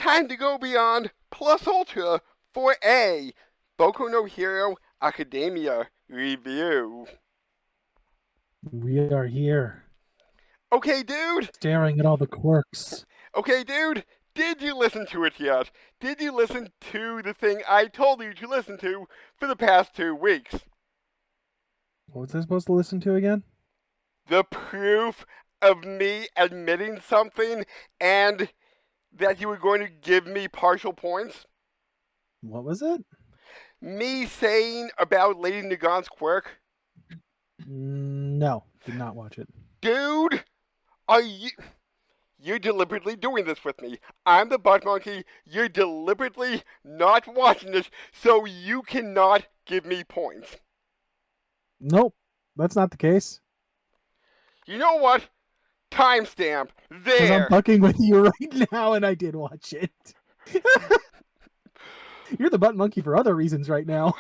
time to go beyond plus ultra for a Boku no Hero Academia review. We are here, Okay, dude. staring at all the quirks. Okay, dude. Did you listen to it yet? Did you listen to the thing I told you to listen to for the past 2 weeks? What was I supposed to listen to again? The proof of me admitting something and that you were going to give me partial points? What was it? Me saying about Lady Nagon's quirk? No, did not watch it. Dude, are you... You're deliberately doing this with me. I'm the butt monkey. You're deliberately not watching this, so you cannot give me points. Nope, that's not the case. You know what? Timestamp. Because I'm There. fucking with you right now, and I did watch it. You're the butt monkey for other reasons right now.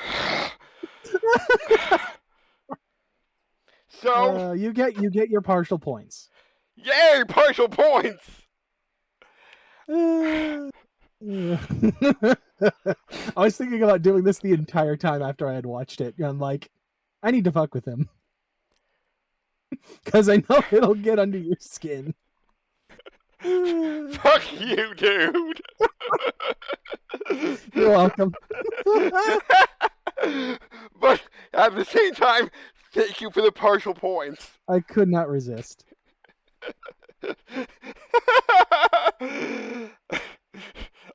So, you get your partial points. yay, partial points. I was thinking about doing this the entire time after I had watched it. I'm like, I need to fuck with him. Because I know it'll get under your skin. Fuck you, dude. You're welcome. But at the same time, thank you for the partial points. I could not resist.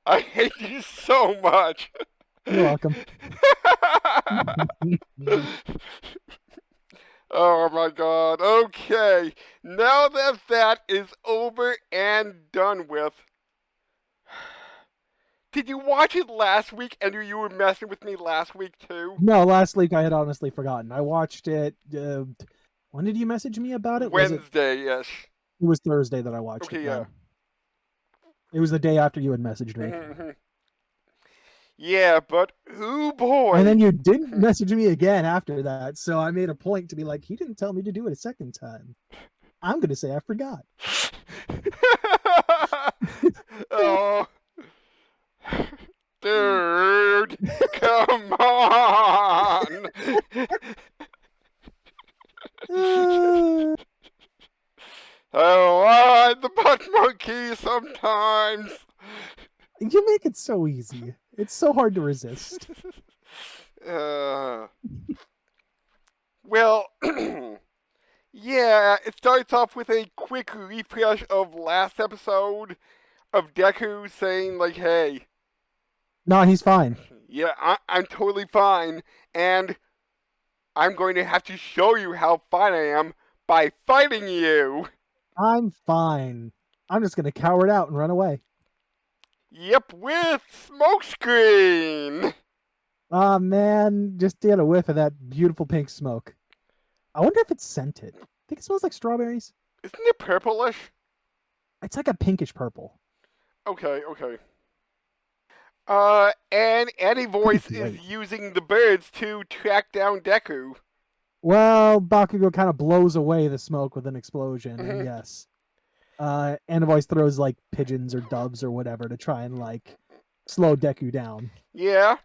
I hate you so much. You're welcome. Oh my god. Okay. Now that that is over and done with, did you watch it last week and you were messing with me last week too? No, last week I had honestly forgotten. I watched it. When did you message me about it? Wednesday, yes. It was Thursday that I watched it. Okay, yeah. It was the day after you had messaged me. Mm-hmm. Yeah, but oh boy. And then you didn't message me again after that, so I made a point to be like, he didn't tell me to do it a second time. I'm going to say I forgot. Oh. Dude, come on. I like the butt monkey sometimes. You make it so easy. It's so hard to resist. Well, yeah, it starts off with a quick refresh of last episode of Deku saying, like, hey. No, he's fine. Yeah, I'm totally fine, and I'm going to have to show you how fine I am by fighting you. I'm fine. I'm just going to cower it out and run away. Yep, with smokescreen. Ah, man, just get a whiff of that beautiful pink smoke. I wonder if it's scented. I think it smells like strawberries. Isn't it purplish? It's like a pinkish purple. Okay. And Annie Voice is using the birds to track down Deku. Well, Bakugo kind of blows away the smoke with an explosion, and yes. Annie Voice throws, like, pigeons or doves or whatever to try and, like, slow Deku down. Yeah.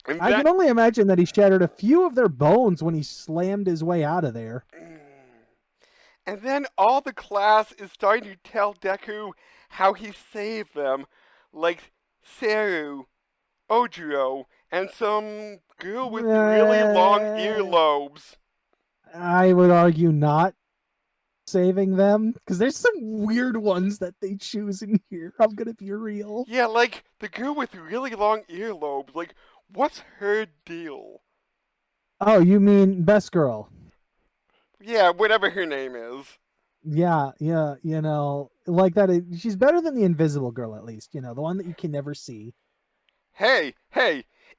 I can only imagine that he shattered a few of their bones when he slammed his way out of there. And then all the class is starting to tell Deku how he saved them, like Saru, Ojiro, and some girl with really long earlobes. I would argue not saving them, because there's some weird ones that they choose in here. I'm gonna be real. Yeah, like the girl with really long earlobes. Like, what's her deal? Oh, you mean Best Girl? Yeah, whatever her name is. Yeah, you know, like that. She's better than the Invisible Girl, at least. You know, the one that you can never see. Hey,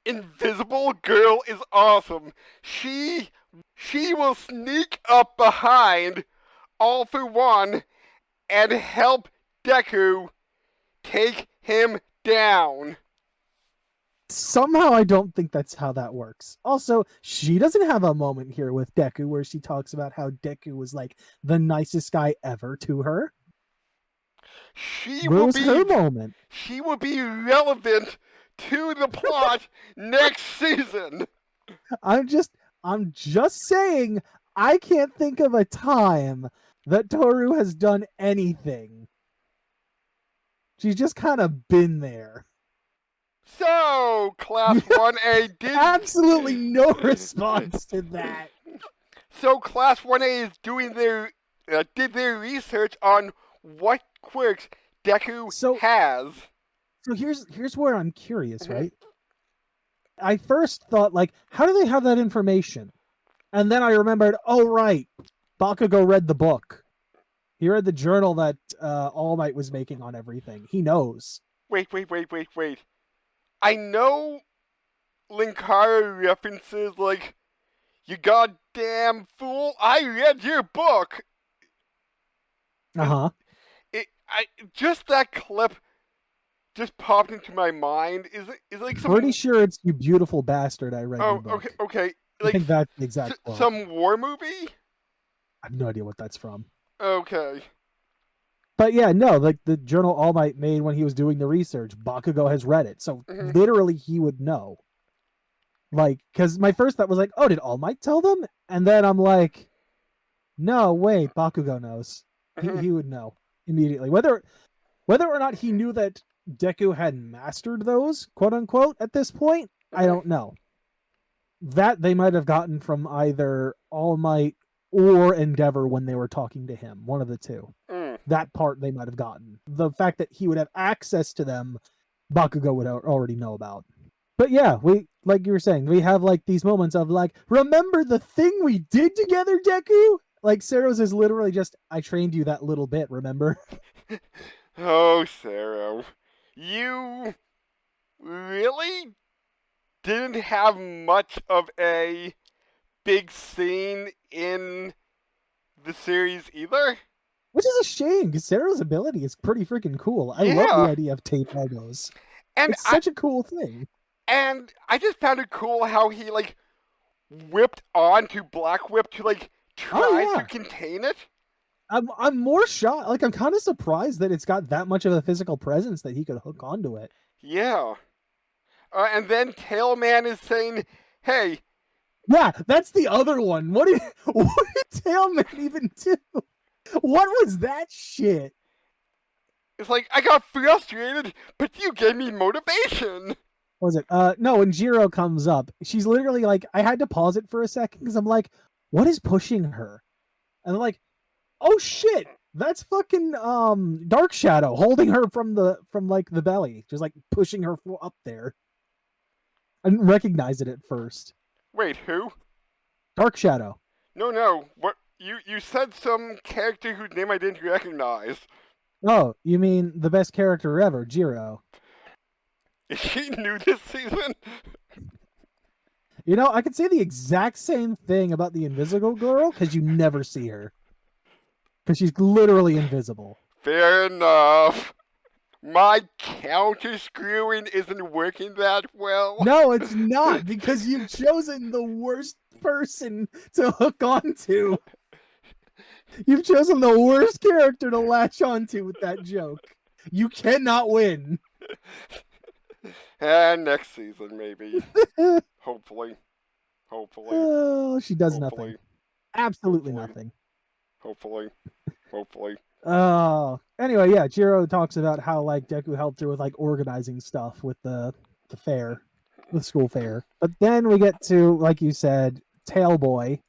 Invisible Girl is awesome. She will sneak up behind All For One and help Deku take him down. Somehow I don't think that's how that works. Also, she doesn't have a moment here with Deku where she talks about how Deku was like the nicest guy ever to her. She Where will was her be moment? she will be relevant to the plot next season. I'm just saying, I can't think of a time that Toru has done anything. She's just kind of been there. So, Class You 1A did. absolutely no response to that. So, Class 1A is doing did their research on what quirks Deku So has. so here's where I'm curious, Mhm. right? I first thought, like, how do they have that information? And then I remembered, oh right, Bakugo read the book. He read the journal that All Might was making on everything. He knows. Wait. I know Linkara references like, you goddamn fool, I read your book. Uh-huh. Just that clip just popped into my mind. Is like Pretty some. sure it's "You beautiful bastard, I read your Oh, okay, book." okay. I Like think that's the exact quote. some war movie. I have no idea what that's from. Okay. But yeah, no, like the journal All Might made when he was doing the research, Bakugo has read it. So Mhm. literally he would know. Like, because my first thought was like, oh, did All Might tell them? And then I'm like, no, wait, Bakugo knows. Mhm. He would know immediately. Whether or not he knew that Deku had mastered those, quote unquote, at this point, I Mhm. don't know. That they might have gotten from either All Might or Endeavor when they were talking to him. One of the two. Mm. That part they might have gotten. The fact that he would have access to them, Bakugo would already know about. But yeah, we, like you were saying, we have like these moments of like, remember the thing we did together, Deku? Like Seros is literally just, I trained you that little bit, remember? Oh, Sarah, you really didn't have much of a big scene in the series either. Which is a shame, because Seros' ability is pretty freaking cool. I love the Yeah, idea of tape elbows. and It's such a cool thing. I just found it cool how he like whipped onto Black Whip to like Oh try to yeah. contain it. I'm more shocked. Like I'm kind of surprised that it's got that much of a physical presence that he could hook onto it. Yeah. And then Tailman is saying, "Hey, Yeah, that's the other one. What did Tailman even do? What was that shit? it's like I got frustrated, but you gave me motivation." What was it? No, when Jiro comes up, she's literally like, I had to pause it for a second because I'm like, what is pushing her? And I'm like, oh shit, that's fucking Dark Shadow holding her from like the belly, just like pushing her up there. I didn't recognize it at first. Wait, who? Dark Shadow. No. What you said some character whose name I didn't recognize. Oh, you mean the best character ever, Jiro? Is she new this season? You know, I could say the exact same thing about the Invisible Girl because you never see her. Because she's literally invisible. Fair enough. My counter screwing isn't working that well. No, it's not because you've chosen the worst person to hook onto. You've chosen the worst character to latch onto with that joke. You cannot win. And next season, maybe. Hopefully. Oh, she does nothing. Hopefully. Absolutely Hopefully. nothing. Hopefully. Oh, anyway, yeah, Jiro talks about how like Deku helped her with like organizing stuff with the fair, the school fair. But then we get to, like you said, Tailboy,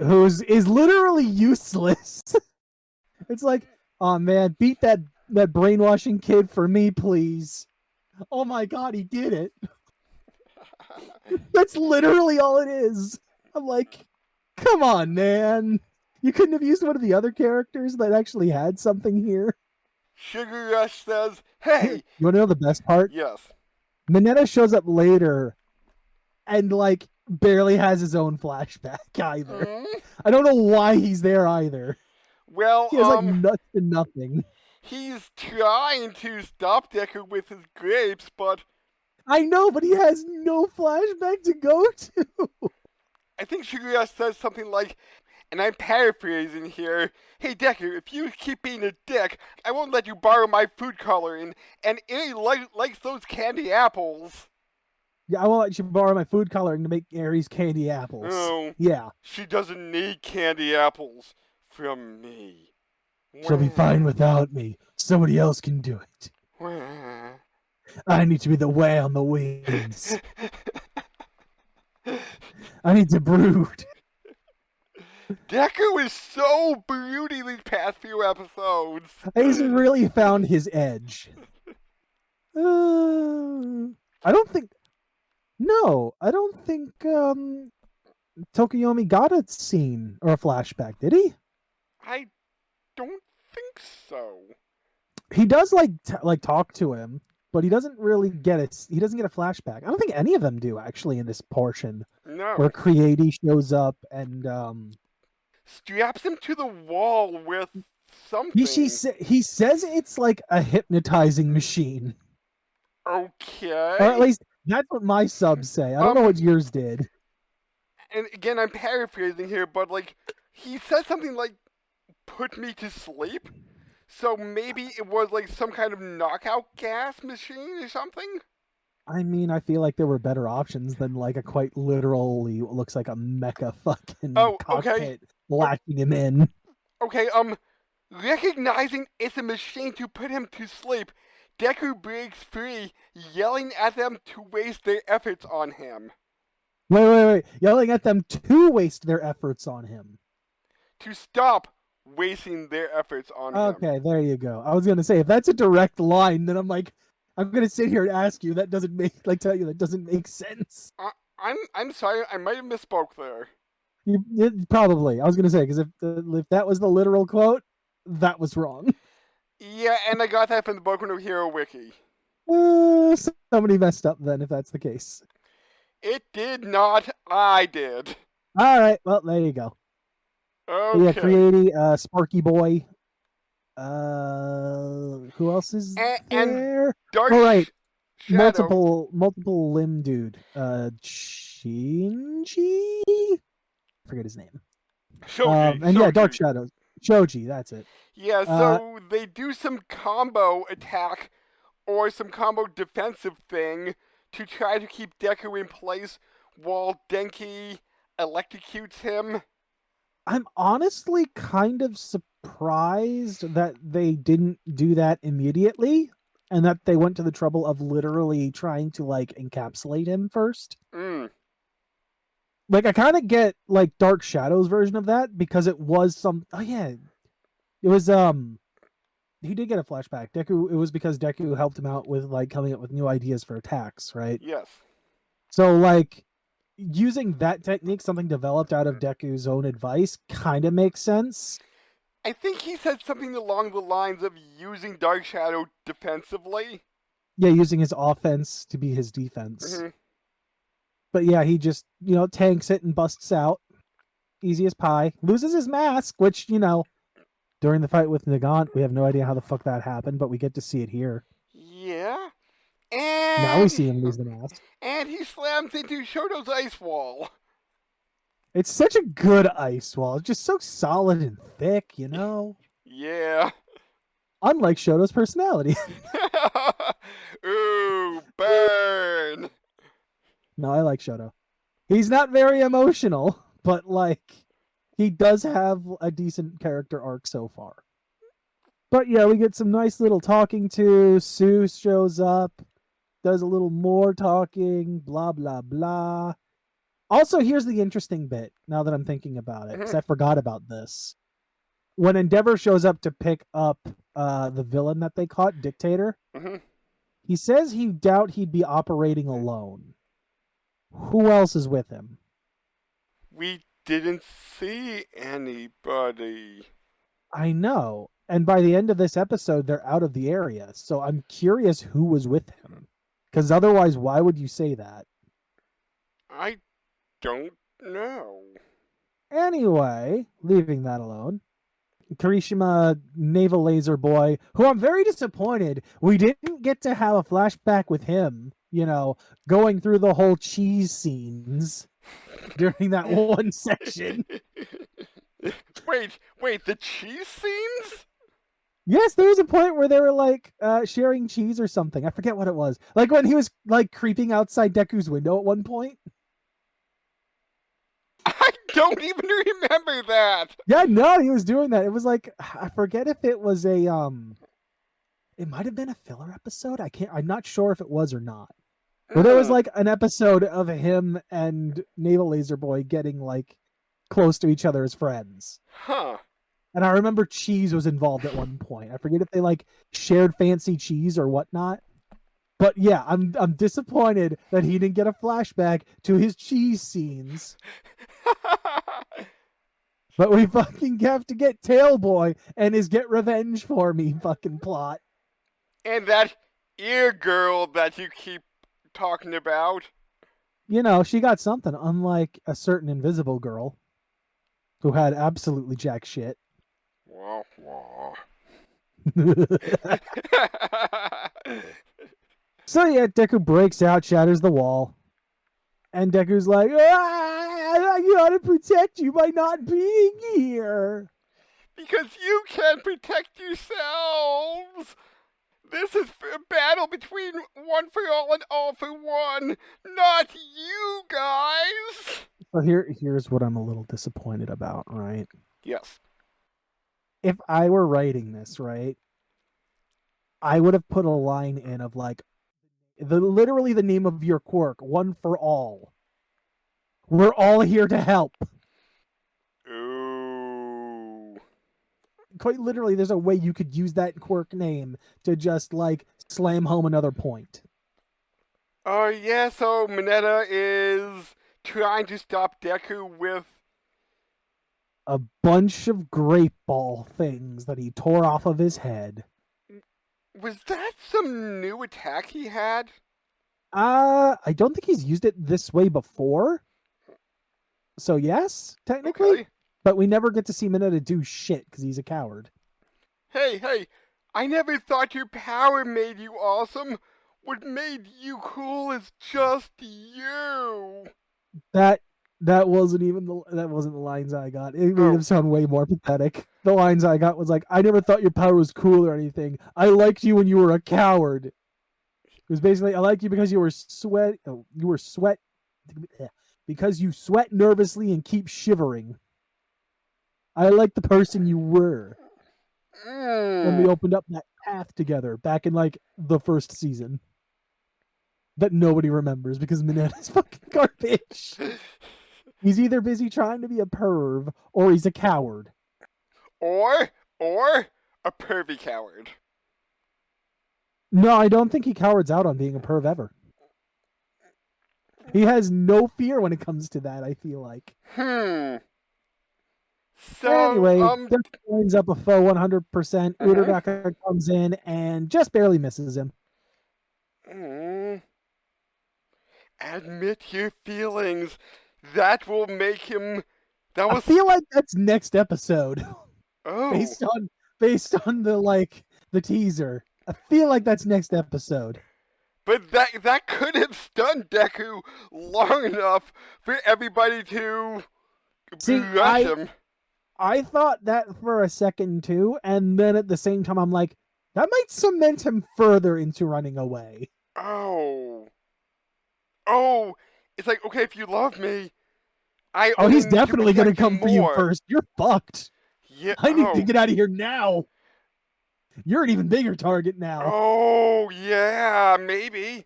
is literally useless. It's like, oh man, beat that brainwashing kid for me, please. Oh my god, he did it. That's literally all it is. I'm like, come on, man. You couldn't have used one of the other characters that actually had something here. Sugar Rush says, "Hey, You want to know the best part? yes." Mineta shows up later and like barely has his own flashback either. Mm? I don't know why he's there either. Well, He has like nuts to nothing. he's trying to stop Deku with his grapes, but I know, but he has no flashback to go to. I think Sugar Rush says something like, And I'm paraphrasing here. Hey Deku, if you keep being a dick, I won't let you borrow my food coloring. And Eri likes those candy apples. Yeah, I won't let you borrow my food coloring to make Aries candy apples. Oh, Yeah. she doesn't need candy apples from me. She'll be fine without me. Somebody else can do it. I need to be the way on the wings. I need to brood. Deku is so broody these past few episodes. He's really found his edge. I don't think. No, I don't think Tokiyomi got a scene or a flashback, did he? I don't think so. He does like talk to him, but he doesn't really get it. He doesn't get a flashback. I don't think any of them do actually in this portion. No. Where Creati shows up and straps him to the wall with something. He says it's like a hypnotizing machine. Okay. Or at least that's what my subs say. I don't know what yours did. And again, I'm paraphrasing here, but like he said something like "put me to sleep," so maybe it was like some kind of knockout gas machine or something. I mean, I feel like there were better options than like a quite literally what looks like a mecha fucking cockpit lashing him in. Okay, recognizing it's a machine to put him to sleep, Deku breaks free, yelling at them to waste their efforts on him. Wait. Yelling at them to waste their efforts on him. To stop wasting their efforts on him. Okay, there you go. I was going to say, if that's a direct line, then I'm like, I'm going to sit here and ask you, that doesn't make, tell you that doesn't make sense. I'm sorry, I might have misspoke there. Probably. I was going to say, because if that was the literal quote, that was wrong. Yeah, and I got that from the Boku no Hero wiki. Somebody messed up then, if that's the case. It did not. I did. All right. Well, there you go. Okay. Yeah, Creati, Sparky Boy. Who else is there? And Dark Shadow. Multiple limb dude. Shinji? I forget his name. Shoji. Yeah, Dark Shadow. Shoji, that's it. Yeah, so they do some combo attack or some combo defensive thing to try to keep Deku in place while Denki electrocutes him. I'm honestly kind of surprised that they didn't do that immediately and that they went to the trouble of literally trying to like encapsulate him first. Like I kind of get like Dark Shadow's version of that because it was it was he did get a flashback. Deku, it was because Deku helped him out with like coming up with new ideas for attacks, right? Yes. So like using that technique, something developed out of Deku's own advice, kind of makes sense. I think he said something along the lines of using Dark Shadow defensively. Yeah, using his offense to be his defense. Mm-hmm. But yeah, he just, tanks it and busts out. Easy as pie. Loses his mask, which, during the fight with Nagant, we have no idea how the fuck that happened, but we get to see it here. Yeah. And now we see him lose the mask. And he slams into Shoto's ice wall. It's such a good ice wall. It's just so solid and thick, Yeah. Unlike Shoto's personality. Ooh, burn. No, I like Shoto. He's not very emotional, but he does have a decent character arc so far. But yeah, we get some nice little talking to. Sue shows up, does a little more talking, blah, blah, blah. Also, here's the interesting bit, now that I'm thinking about it, because I forgot about this. When Endeavor shows up to pick up the villain that they caught, Dictator, he says he doubt he'd be operating alone. Who else is with him? We didn't see anybody. I know. And by the end of this episode, they're out of the area. So I'm curious who was with him. Because otherwise, why would you say that? I don't know. Anyway, leaving that alone. Kirishima Naval Laser Boy, who I'm very disappointed we didn't get to have a flashback with him, going through the whole cheese scenes during that one section. Wait, the cheese scenes? Yes, there was a point where they were like sharing cheese or something. I forget what it was. Like when he was like creeping outside Deku's window at one point. I don't even remember that. Yeah, no, he was doing that. It was like I forget if it was a it might have been a filler episode. I'm not sure if it was or not. But there was like an episode of him and Naval Laser Boy getting like close to each other as friends. Huh. And I remember cheese was involved at one point. I forget if they like shared fancy cheese or whatnot. But yeah, I'm disappointed that he didn't get a flashback to his cheese scenes. But we fucking have to get Tailboy and his get revenge for me fucking plot. And that ear girl that you keep talking about. You know, she got something, unlike a certain invisible girl who had absolutely jack shit. Wah, wah. So yeah, Deku breaks out, shatters the wall. And Deku's like, I gotta protect you by not being here. Because you can't protect yourselves. This is a battle between one for all and all for one, not you guys. So here's what I'm a little disappointed about, right? Yes. If I were writing this, right, I would have put a line in of like literally the name of your quirk, one for all. We're all here to help. Ooh. Quite literally, there's a way you could use that quirk name to just like slam home another point. Oh yeah, so Mineta is trying to stop Deku with A bunch of grape ball things that he tore off of his head. Was that some new attack he had? I don't think he's used it this way before. So yes, technically. Okay. But we never get to see Mineta do shit because he's a coward. Hey, I never thought your power made you awesome. What made you cool is just you. That wasn't the lines I got. It made him sound way more pathetic. The lines I got was like, I never thought your power was cool or anything. I liked you when you were a coward. It was basically, I like you because you were because you sweat nervously and keep shivering. I like the person you were. And we opened up that path together back in like the first season. That nobody remembers because Mineta's fucking garbage. He's either busy trying to be a perv or he's a coward. Or a pervy coward. No, I don't think he cowards out on being a perv ever. He has no fear when it comes to that, I feel like. So, anyway, this lines up a foe 100%. Uraraka comes in and just barely misses him. Admit your feelings. That will make him. I feel like that's next episode. Oh. Based on the teaser. I feel like that's next episode. But that could have stunned Deku long enough for everybody to rush him. I thought that for a second too, and then at the same time I'm like, that might cement him further into running away. Oh, it's like, okay, if you love me, he's definitely gonna come for you first. You're fucked. Yeah, I need to get out of here now. You're an even bigger target now. Oh, yeah, maybe.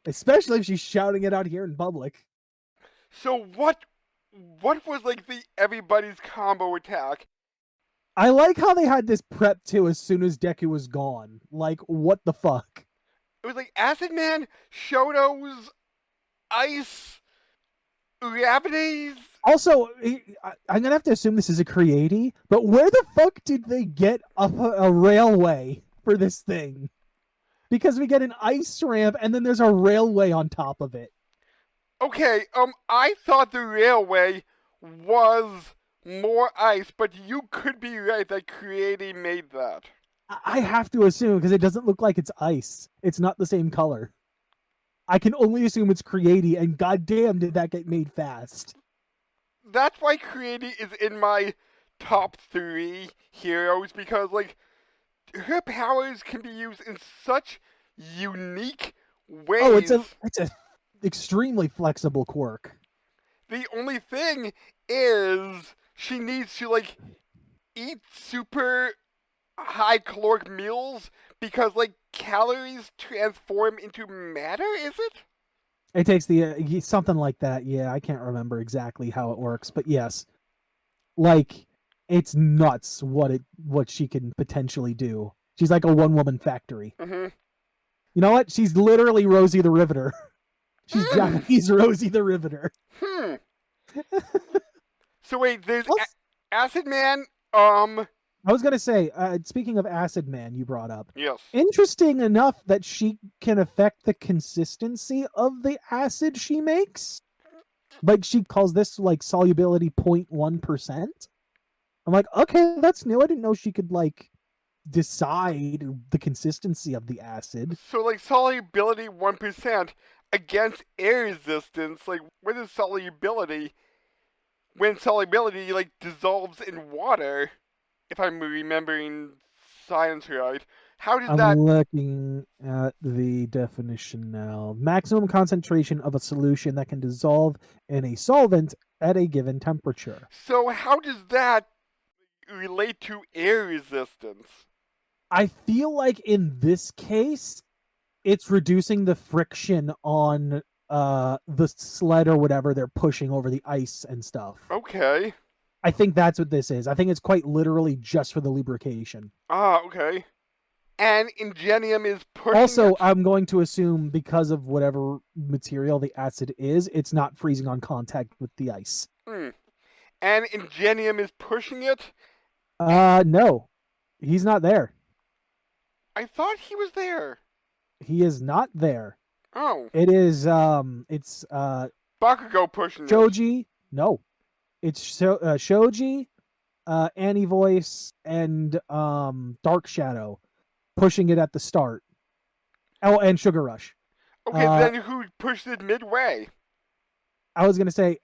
Especially if she's shouting it out here in public. So what was like the everybody's combo attack? I like how they had this prep too as soon as Deku was gone. Like, what the fuck? It was like Acid Man, Shoto's, Ice, Urabides. Also, I'm gonna have to assume this is a creati, but where the fuck did they get a railway for this thing? Because we get an ice ramp and then there's a railway on top of it. Okay, I thought the railway was more ice, but you could be right that creati made that. I have to assume because it doesn't look like it's ice. It's not the same color. I can only assume it's creati, and goddamn did that get made fast. that's why Creaty is in my top 3 heroes, because, like, her powers can be used in such unique Oh, ways. it's a extremely flexible quirk. The only thing is she needs to, like, eat super high caloric meals because, like, calories transform into matter, is it? It takes the something like that. Yeah, I can't remember exactly how it works, but yes, like it's nuts what she can potentially do. She's like a one woman factory. Mm-hmm. You know what? She's literally Rosie the Riveter. She's Japanese Rosie the Riveter. Hmm. So wait, there's Also, Acid Man. I was gonna say, speaking of Acid Man, you brought up. Yes. Interesting enough that she can affect the consistency of the acid she makes, but she calls this like solubility 0.1%. I'm like, okay, that's new. I didn't know she could like decide the consistency of the acid. So, like, solubility 1% against air resistance. Like, what is solubility? When solubility, like, dissolves in water, if I'm remembering science right. How does I'm that? looking at the definition now. Maximum concentration of a solution that can dissolve in a solvent at a given temperature. So how does that relate to air resistance? I feel like in this case, it's reducing the friction on the sled or whatever they're pushing over the ice and stuff. Okay. I think that's what this is. I think it's quite literally just for the lubrication. Ah, okay. And Ingenium is pushing Also, it. I'm going to assume because of whatever material the acid is, it's not freezing on contact with the ice. And Ingenium is pushing it. No. He's not there. I thought he was there. He is not there. Oh. It is it's Bakugo pushing it. Shoji. No. It's Shoji, Annie Voice, and Dark Shadow pushing it at the start. Oh, and Sugar Rush. Okay, then who pushed it midway? I was gonna say,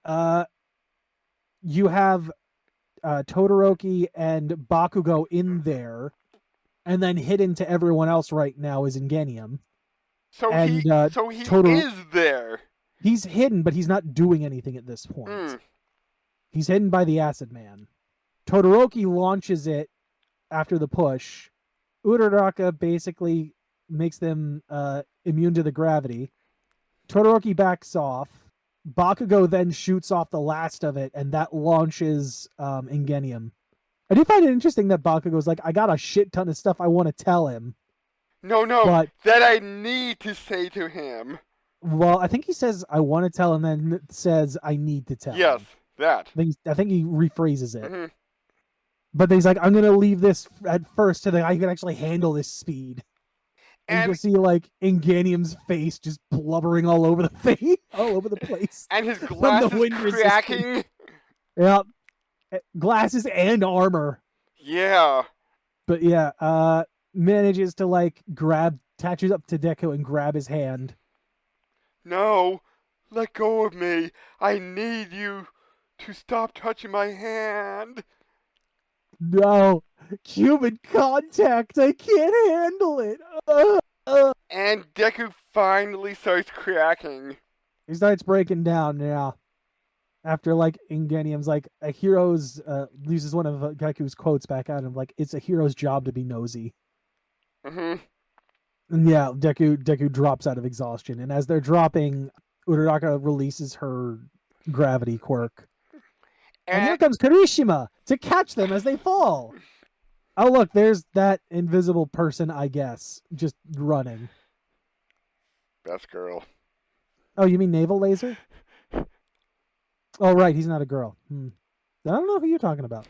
you have Todoroki and Bakugo in there, and then hidden to everyone else right now is Ingenium. So And, he is there. He's hidden, but he's not doing anything at this point. He's hidden by the Acid Man. Todoroki launches it after the push. Uraraka basically makes them immune to the gravity. Todoroki backs off. Bakugo then shoots off the last of it, and that launches Ingenium. I do find it interesting that Bakugo's like, I got a shit ton of stuff I want to tell him. No, But, that I need to say to him. Well, I think he says, I want to tell him, and then says, I need to tell Yes, him. that. I think he rephrases it. Mm-hmm. But he's like, I'm going to leave this at first so that I can actually handle this speed. And you see, like, Inganium's face just blubbering all over the place. And his glasses cracking. Yeah. Glasses and armor. Yeah. But yeah, manages to, like, attaches up to Deku and grab his hand. No, let go of me. I need you to stop touching my hand. No, human contact. I can't handle it. And Deku finally starts cracking. He starts breaking down, yeah. After, like, Ingenium's like, a hero's, uses one of Deku's quotes back at him, like, it's a hero's job to be nosy. Mm-hmm. And yeah, Deku drops out of exhaustion. And as they're dropping, Uraraka releases her gravity quirk. And here comes Kirishima to catch them as they fall. Oh, look, there's that invisible person, I guess, just running. Best girl. Oh, you mean Naval Laser? Oh, right, he's not a girl. I don't know who you're talking about.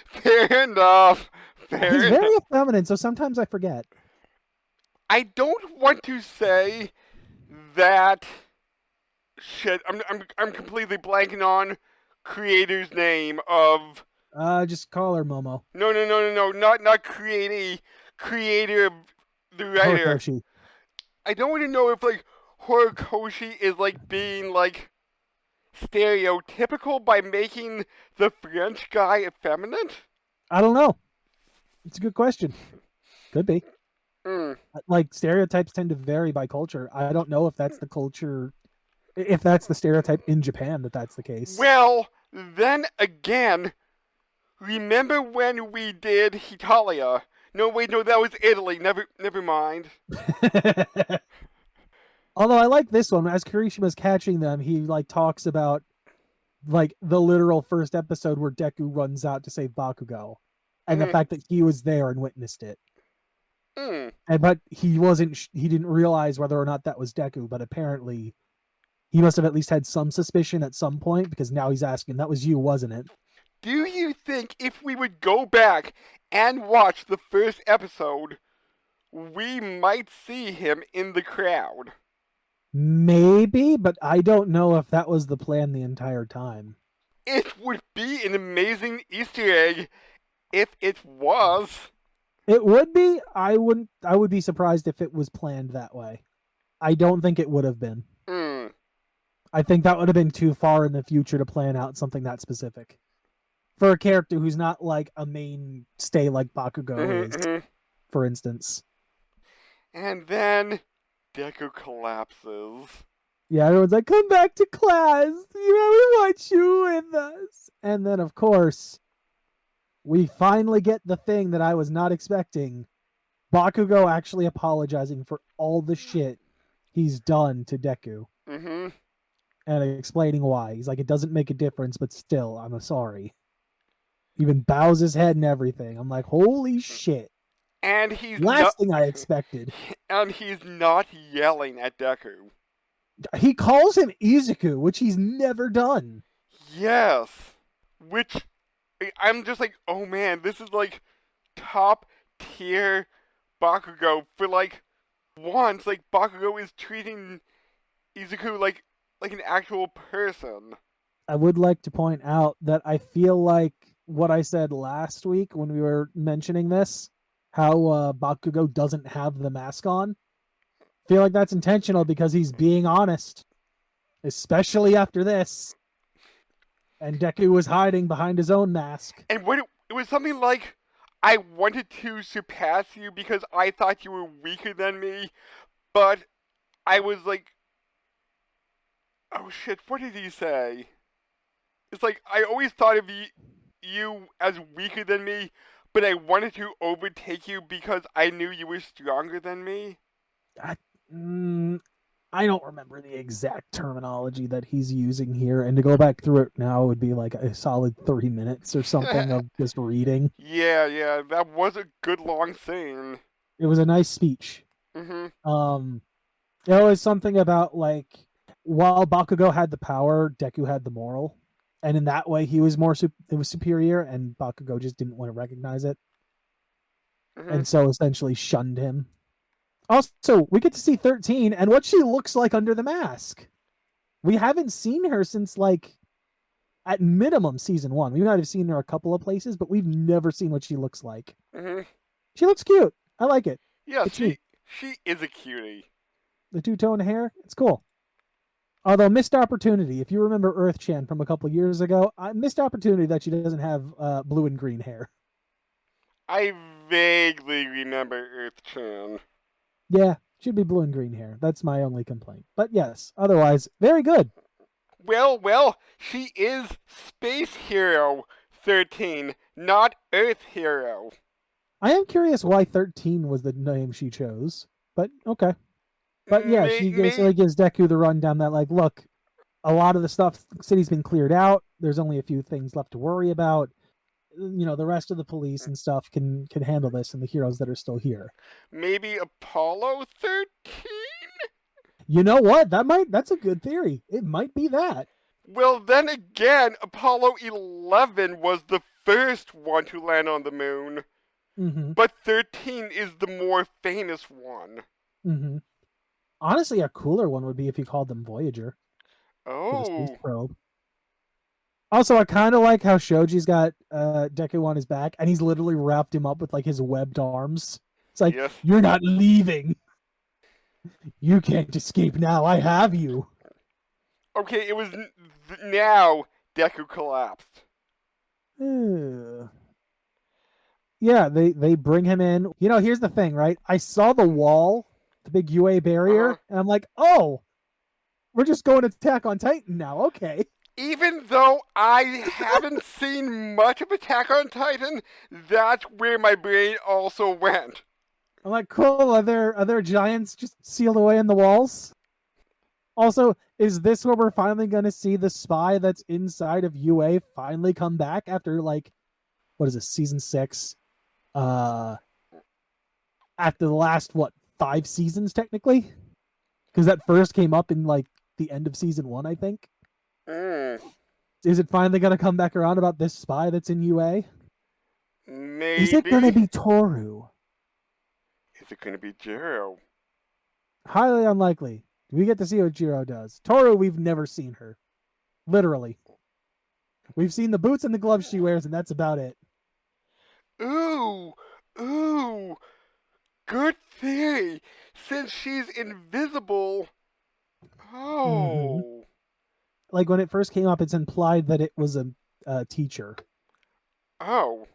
Fair enough. He's very effeminate, so sometimes I forget. I don't want to say that. Shit, I'm completely blanking on creator's name of. Just call her Momo. No, not creator of the writer. Horikoshi. I don't want to know if, like, Horikoshi is, like, being, like, stereotypical by making the French guy effeminate? I don't know. It's a good question. Could be. Mm. Like stereotypes tend to vary by culture. I don't know if that's the culture, if that's the stereotype in Japan that that's the case. Well, then again, remember when we did Hitalia? No, wait, no, that was Italy. Never mind. Although I like this one, as Kirishima's catching them, he like talks about like the literal first episode where Deku runs out to save Bakugo, and the Mhm. fact that he was there and witnessed it. Mm. And but he didn't realize whether or not that was Deku, but apparently he must have at least had some suspicion at some point because now he's asking, that was you, wasn't it? Do you think if we would go back and watch the first episode, we might see him in the crowd? Maybe, but I don't know if that was the plan the entire time. It would be an amazing Easter egg if it was. It would be. I would be surprised if it was planned that way. I don't think it would have been. Mm. I think that would have been too far in the future to plan out something that specific. For a character who's not like a mainstay like Bakugo is, for instance. And then Deku collapses. Yeah, everyone's like, come back to class. You know, we want you with us. And then, of course, we finally get the thing that I was not expecting. Bakugo actually apologizing for all the shit he's done to Deku. Mm-hmm. And explaining why. He's like, it doesn't make a difference, but still, I'm sorry. Even bows his head and everything. I'm like, holy shit. And he's Last thing I expected. And he's not yelling at Deku. He calls him Izuku, which he's never done. Yes. Which I'm just like, oh man, this is like top tier Bakugo for like once like Bakugo is treating Izuku like an actual person. I would like to point out that I feel like what I said last week when we were mentioning this, how Bakugo doesn't have the mask on. I feel like that's intentional because he's being honest, especially after this. And Deku was hiding behind his own mask. And when it was something like, I wanted to surpass you because I thought you were weaker than me, but I was like, oh shit, what did he say? It's like, I always thought of you as weaker than me, but I wanted to overtake you because I knew you were stronger than me. I don't remember the exact terminology that he's using here, and to go back through it now would be like a solid 3 minutes or something of just reading. Yeah, that was a good long scene. It was a nice speech. Mm-hmm. It was something about like, while Bakugo had the power, Deku had the moral, and in that way he was it was superior, and Bakugo just didn't want to recognize it, and so essentially shunned him. Also, we get to see 13 and what she looks like under the mask. We haven't seen her since like at minimum season 1. We might have seen her a couple of places, but we've never seen what she looks like. She looks cute. I like it. Yeah, she is a cutie. The two-tone hair, it's cool. Although missed opportunity. If you remember Earth-chan from a couple years ago, missed opportunity that she doesn't have blue and green hair. I vaguely remember Earth-chan. Yeah, should be blue and green hair. That's my only complaint. But yes, otherwise, very good. Well, she is Space Hero 13, not Earth Hero. I am curious why 13 was the name she chose, but okay. But yeah, she basically gives Deku the rundown that, like, look, a lot of the city's been cleared out. There's only a few things left to worry about. You know, the rest of the police and stuff can handle this, and the heroes that are still here. Maybe Apollo 13? You know what? That's a good theory. It might be that. Well, then again, Apollo 11 was the first one to land on the moon. But 13 is the more famous one. Honestly, a cooler one would be if you called them Voyager. For the space probe. Also, I kind of like how Shoji's got Deku on his back, and he's literally wrapped him up with like his webbed arms. It's like, You're not leaving. You can't escape now. I have you. Okay, it was now Deku collapsed. Ugh. Yeah, they bring him in. You know, here's the thing, right? I saw the wall, the big UA Uh-huh. barrier, and I'm like, oh, we're just going to Attack on Titan now. Okay. Even though I haven't seen much of Attack on Titan, that's where my brain also went. I'm like, cool. Are there giants just sealed away in the walls? Also, is this where we're finally going to see the spy that's inside of UA finally come back after like what is this, season 6? Uh After the last what, 5 seasons technically? Cuz that first came up in like the end of season 1, I think. Mm, Is it finally going to come back around about this spy that's in UA? Is it going to maybe. be Toru? Is it going to be Jiro? Highly unlikely. We get to see what Jiro does. Toru, we've never seen her. Literally. We've seen the boots and the gloves she wears, and that's about it. Ooh, ooh, good theory. Since she's invisible. Mm-hmm. Oh, Like when it first came up, it's implied that it was a teacher, oh.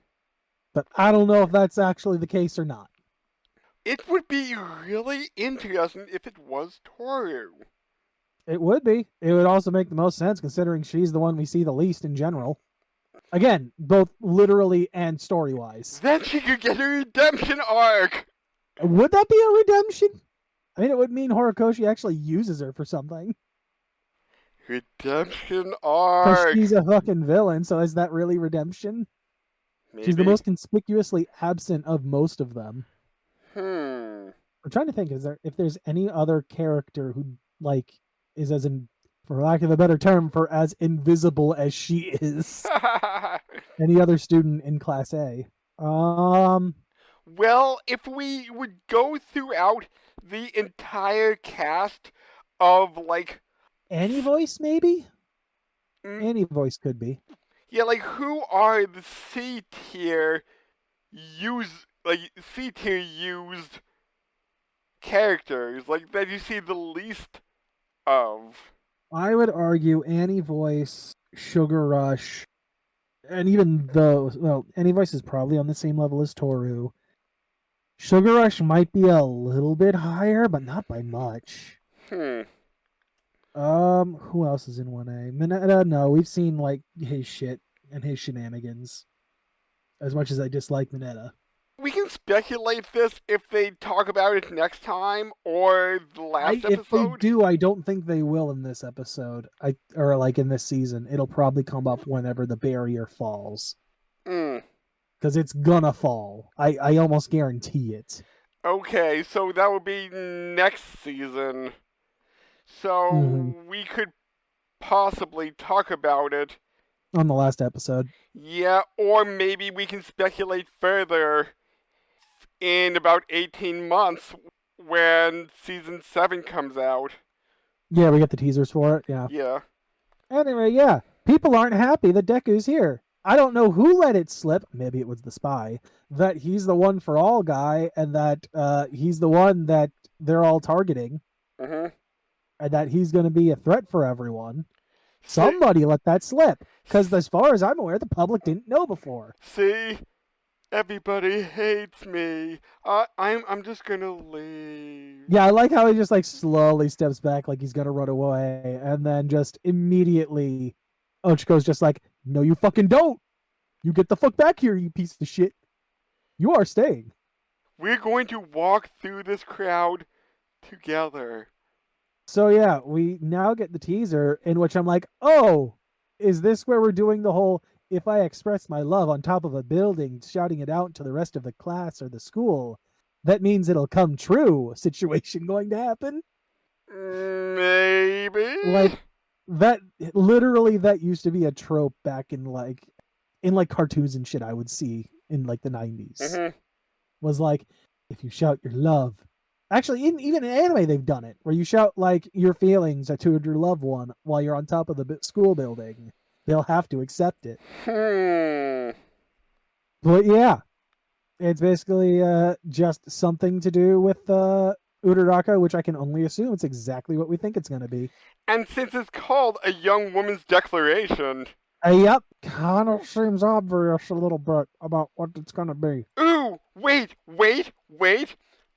but I don't know if that's actually the case or not. It would be really interesting if it was Toru. It would be. It would also make the most sense considering she's the one we see the least in general. Again, both literally and story wise. Then she could get a redemption arc. Would that be a redemption? I mean, it would mean Horikoshi actually uses her for something. Redemption Because arc. she's a fucking villain, so is that really redemption? She's the Maybe. most conspicuously absent of most of them. Hmm. I'm trying to think, if there's any other character who like is as in, for lack of a better term, for as invisible as she is. Any other student in Class A? Um, Well, if we would go throughout the entire cast of like, Annie Voice maybe. mm, Annie Voice could be. yeah, like who are the C tier used characters like that you see the least of? I would argue Annie Voice, Sugar Rush, and even though, well, Annie Voice is probably on the same level as Toru. Sugar Rush might be a little bit higher, but not by much. Hmm. Who else is in 1A? Mineta, no, we've seen like his shit and his shenanigans. As much as I dislike Mineta. We can speculate this if they talk about it next time or the last If they episode. do, I don't think they will in this episode. Or like in this season. It'll probably come up whenever the barrier falls. Mm. Because it's gonna fall. I almost guarantee it. Okay, so that would be next season. Mm-hmm. So we could possibly talk about it. On the last episode. Yeah, or maybe we can speculate further in about 18 months when season 7 comes out. Yeah, we get the teasers for it. Yeah. Yeah. Anyway, yeah. People aren't happy that Deku's here. I don't know who let it slip, maybe it was the spy, that he's the one for all guy and that he's the one that they're all targeting Mm-hmm. and that he's going to be a threat for everyone. See, Somebody let that slip because as far as I'm aware, the public didn't know before. see, everybody hates me. I'm just gonna leave. Yeah, I like how he just like slowly steps back like he's going to run away and then just immediately Ochiko's just like, no, you fucking don't. You get the fuck back here, you piece of shit. You are staying. We're going to walk through this crowd together. So yeah, we now get the teaser in which I'm like, oh, is this where we're doing the whole if I express my love on top of a building, shouting it out to the rest of the class or the school, that means it'll come true situation going to happen? Maybe. Like that literally that used to be a trope back in like cartoons and shit I would see in like the 90s. Mm-hmm. Was like if you shout your love. Actually, even in anime, they've done it where you shout like your feelings to your loved one while you're on top of the school building. They'll have to accept it. But yeah, it's basically just something to do with Uraraka, which I can only assume it's exactly what we think it's going to be. And since it's called a young woman's declaration, Yep, kind of seems obvious a little bit about what it's going to be. ooh, wait,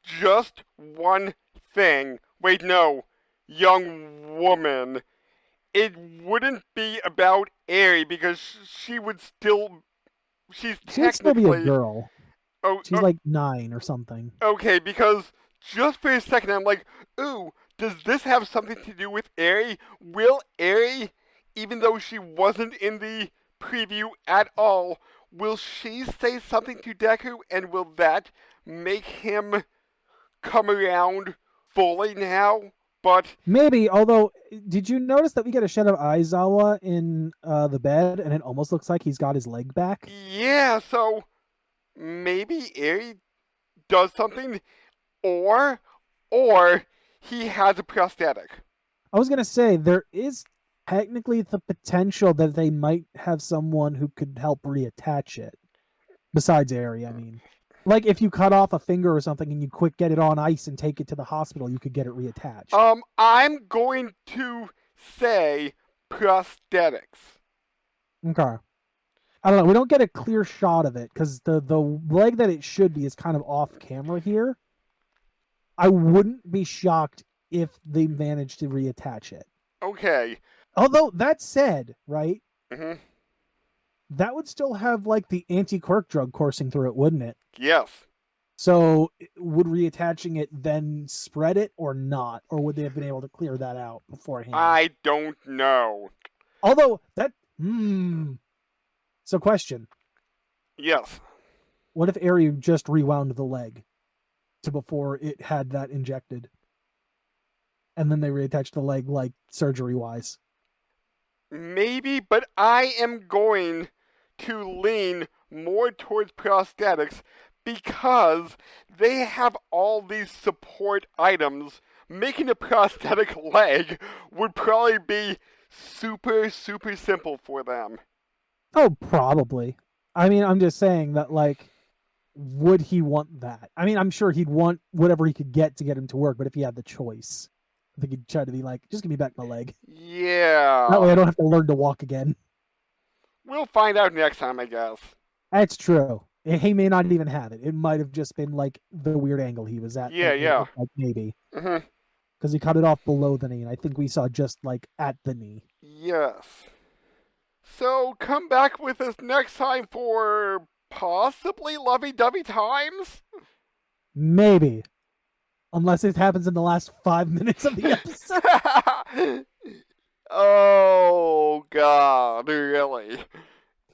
just one thing. Wait, no, young woman. It wouldn't be about Eri because she would still, she's She would still be a technically, girl. oh, She's like 9 or something. okay, because just for a second I'm like, ooh, does this have something to do with Eri? Will Eri, even though she wasn't in the preview at all, will she say something to Deku and will that make him come around fully now? But Maybe, although, did you notice that we get a shot of Aizawa in the bed, and it almost looks like he's got his leg back? yeah, so maybe Eri does something or he has a prosthetic. I was going to say, there is technically the potential that they might have someone who could help reattach it. Besides Eri, I mean. Like, if you cut off a finger or something and you quick get it on ice and take it to the hospital, you could get it reattached. I'm going to say prosthetics. Okay. I don't know. We don't get a clear shot of it because the leg that it should be is kind of off camera here. I wouldn't be shocked if they managed to reattach it. Okay. Although, that said, right, Mm-hmm. that would still have, like, the anti-quirk drug coursing through it, wouldn't it? Yes. So, would reattaching it then spread it or not? Or would they have been able to clear that out beforehand? I don't know. Although, that... So, question. Yes. What if Eri just rewound the leg to before it had that injected? And then they reattached the leg, like, surgery-wise. Maybe, but I am going to lean more towards prosthetics because they have all these support items. Making a prosthetic leg would probably be super simple for them. Oh, probably. I mean, I'm just saying that, like, would he want that? I mean, I'm sure he'd want whatever he could get to get him to work, but if he had the choice, I think he'd try to be like, just give me back my leg. Yeah. That way I don't have to learn to walk again. We'll find out next time, I guess. That's true. He may not even have it. It might have just been, like, the weird angle he was at. Yeah. Like, maybe. Mm-hmm. Because he cut it off below the knee, and I think we saw just, like, at the knee. Yes. So come back with us next time for possibly lovey-dovey times? Maybe. Unless it happens in the last 5 minutes of the episode. Oh, God, really?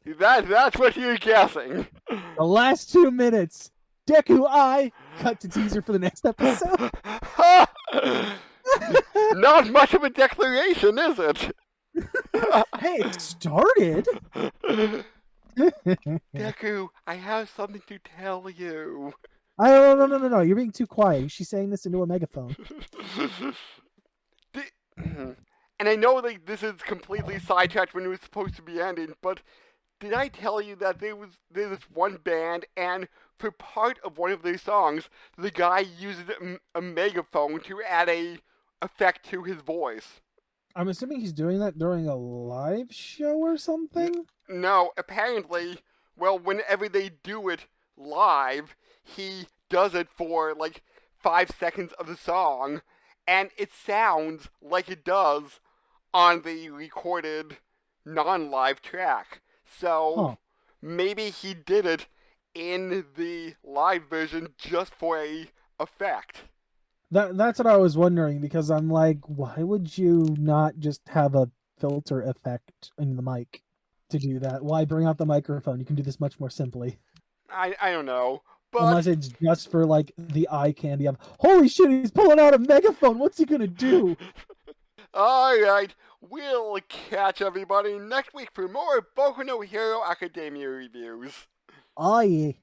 That's what you're guessing. The last 2 minutes. Deku cut to teaser for the next episode. Not much of a declaration, is it? Hey, it started. Deku, I have something to tell you. No. You're being too quiet. She's saying this into a megaphone. And I know like this is completely sidetracked when it was supposed to be ending, but did I tell you that there's this one band and for part of one of their songs, the guy uses a megaphone to add a effect to his voice? I'm assuming he's doing that during a live show or something? No, apparently, well, whenever they do it live, he does it for like 5 seconds of the song, and it sounds like it does on the recorded non-live track. So maybe he did it in the live version just for a effect. That's what I was wondering, because I'm like, why would you not just have a filter effect in the mic to do that? Why bring out the microphone? You can do this much more simply. I don't know. But unless it's just for like the eye candy of, holy shit, he's pulling out a megaphone. What's he gonna do? Alright, we'll catch everybody next week for more Boku no Hero Academia reviews. Aye.